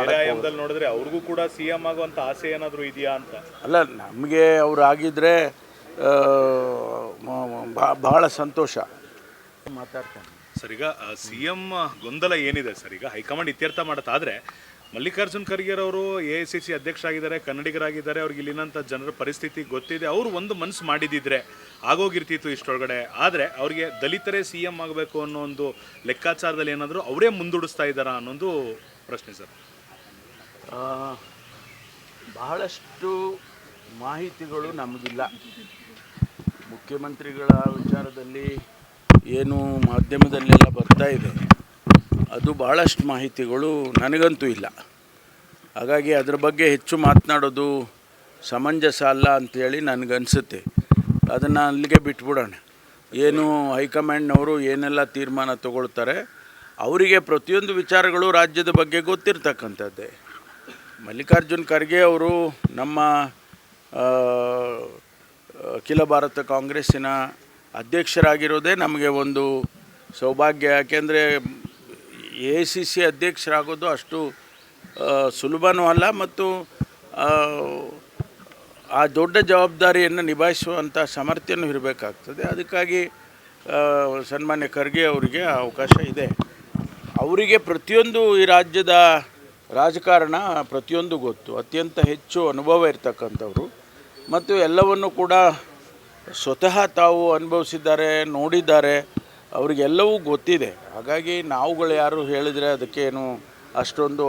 ಮಾಡಕ್ಕೆ ನೋಡಿದ್ರೆ ಅವ್ರಿಗೂ ಕೂಡ ಸಿಎಂ ಆಗುವಂತ ಆಸೆ ಏನಾದರೂ ಇದೆಯಾ ಅಂತ. ಅಲ್ಲ, ನಮಗೆ ಅವ್ರು ಆಗಿದ್ರೆ ಬಹಳ ಸಂತೋಷ. ಮಾತಾಡ್ತಾನೆ ಸರ್. ಈಗ ಸಿಎಂ ಗೊಂದಲ ಏನಿದೆ ಸರ್, ಈಗ ಹೈಕಮಾಂಡ್ ಇತ್ಯರ್ಥ ಮಾಡುತ್ತಾದ್ರೆ ಮಲ್ಲಿಕಾರ್ಜುನ್ ಖರ್ಗೆ ಅವರು AICC ಅಧ್ಯಕ್ಷರಾಗಿದ್ದಾರೆ, ಕನ್ನಡಿಗರಾಗಿದ್ದಾರೆ, ಅವ್ರಿಗೆ ಇಲ್ಲಿನಂಥ ಜನರ ಪರಿಸ್ಥಿತಿ ಗೊತ್ತಿದೆ. ಅವರು ಒಂದು ಮನಸ್ಸು ಮಾಡಿದಿದ್ರೆ ಆಗೋಗಿರ್ತಿತ್ತು ಇಷ್ಟೊಳಗಡೆ. ಆದರೆ ಅವರಿಗೆ ದಲಿತರೇ ಸಿಎಂ ಆಗಬೇಕು ಅನ್ನೋ ಒಂದು ಲೆಕ್ಕಾಚಾರದಲ್ಲಿ ಏನಾದರೂ ಅವರೇ ಮುಂದೂಡಿಸ್ತಾ ಇದ್ದಾರಾ ಅನ್ನೋದು ಪ್ರಶ್ನೆ ಸರ್. ಬಹಳಷ್ಟು ಮಾಹಿತಿಗಳು ನಮಗಿಲ್ಲ. ಮುಖ್ಯಮಂತ್ರಿಗಳ ವಿಚಾರದಲ್ಲಿ ಏನು ಮಾಧ್ಯಮದಲ್ಲೆಲ್ಲ ಬರ್ತಾ ಇದೆ, ಅದು ಭಾಳಷ್ಟು ಮಾಹಿತಿಗಳು ನನಗಂತೂ ಇಲ್ಲ. ಹಾಗಾಗಿ ಅದ್ರ ಬಗ್ಗೆ ಹೆಚ್ಚು ಮಾತನಾಡೋದು ಸಮಂಜಸ ಅಲ್ಲ ಅಂಥೇಳಿ ನನಗನ್ಸುತ್ತೆ. ಅದನ್ನು ಅಲ್ಲಿಗೆ ಬಿಟ್ಬಿಡೋಣ. ಏನು ಹೈಕಮಾಂಡ್ನವರು ಏನೆಲ್ಲ ತೀರ್ಮಾನ ತಗೊಳ್ತಾರೆ, ಅವರಿಗೆ ಪ್ರತಿಯೊಂದು ವಿಚಾರಗಳು ರಾಜ್ಯದ ಬಗ್ಗೆ ಗೊತ್ತಿರ್ತಕ್ಕಂಥದ್ದೇ. ಮಲ್ಲಿಕಾರ್ಜುನ್ ಖರ್ಗೆ ಅವರು ನಮ್ಮ ಅಖಿಲ ಭಾರತ ಕಾಂಗ್ರೆಸ್ಸಿನ ಅಧ್ಯಕ್ಷರಾಗಿರೋದೇ ನಮಗೆ ಒಂದು ಸೌಭಾಗ್ಯ. ಯಾಕೆಂದರೆ AICC ಅಧ್ಯಕ್ಷರಾಗೋದು ಅಷ್ಟು ಸುಲಭನೂ ಅಲ್ಲ, ಮತ್ತು ಆ ದೊಡ್ಡ ಜವಾಬ್ದಾರಿಯನ್ನು ನಿಭಾಯಿಸುವಂಥ ಸಾಮರ್ಥ್ಯನೂ ಇರಬೇಕಾಗ್ತದೆ. ಅದಕ್ಕಾಗಿ ಸನ್ಮಾನ್ಯ ಖರ್ಗೆ ಅವರಿಗೆ ಅವಕಾಶ ಇದೆ. ಅವರಿಗೆ ಪ್ರತಿಯೊಂದು ಈ ರಾಜ್ಯದ ರಾಜಕಾರಣ ಪ್ರತಿಯೊಂದು ಗೊತ್ತು, ಅತ್ಯಂತ ಹೆಚ್ಚು ಅನುಭವ ಇರ್ತಕ್ಕಂಥವ್ರು, ಮತ್ತು ಎಲ್ಲವನ್ನು ಕೂಡ ಸ್ವತಃ ತಾವು ಅನುಭವಿಸಿದ್ದಾರೆ, ನೋಡಿದ್ದಾರೆ, ಅವರಿಗೆಲ್ಲವೂ ಗೊತ್ತಿದೆ. ಹಾಗಾಗಿ ನಾವುಗಳು ಯಾರು ಹೇಳಿದರೆ ಅದಕ್ಕೇನು ಅಷ್ಟೊಂದು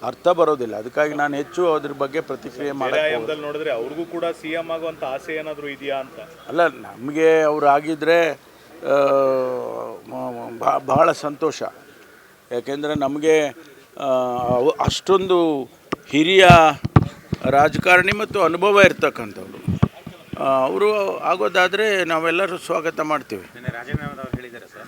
ಅರ್ಥ ಬರೋದಿಲ್ಲ. ಅದಕ್ಕಾಗಿ ನಾನು ಹೆಚ್ಚು ಅದ್ರ ಬಗ್ಗೆ ಪ್ರತಿಕ್ರಿಯೆ ಮಾಡೋದು ನೋಡಿದ್ರೆ ಅವ್ರಿಗೂ ಕೂಡ ಸಿಎಂ ಆಗುವಂಥ ಆಸೆ ಏನಾದರೂ ಇದೆಯಾ ಅಂತ. ಅಲ್ಲ, ನಮಗೆ ಅವ್ರು ಆಗಿದ್ದರೆ ಬಹಳ ಸಂತೋಷ. ಯಾಕೆಂದರೆ ನಮಗೆ ಅಷ್ಟೊಂದು ಹಿರಿಯ ರಾಜಕಾರಣಿ ಮತ್ತು ಅನುಭವ ಇರ್ತಕ್ಕಂಥವ್ರು. ಅವರು ಆಗೋದಾದರೆ ನಾವೆಲ್ಲರೂ ಸ್ವಾಗತ ಮಾಡ್ತೀವಿ.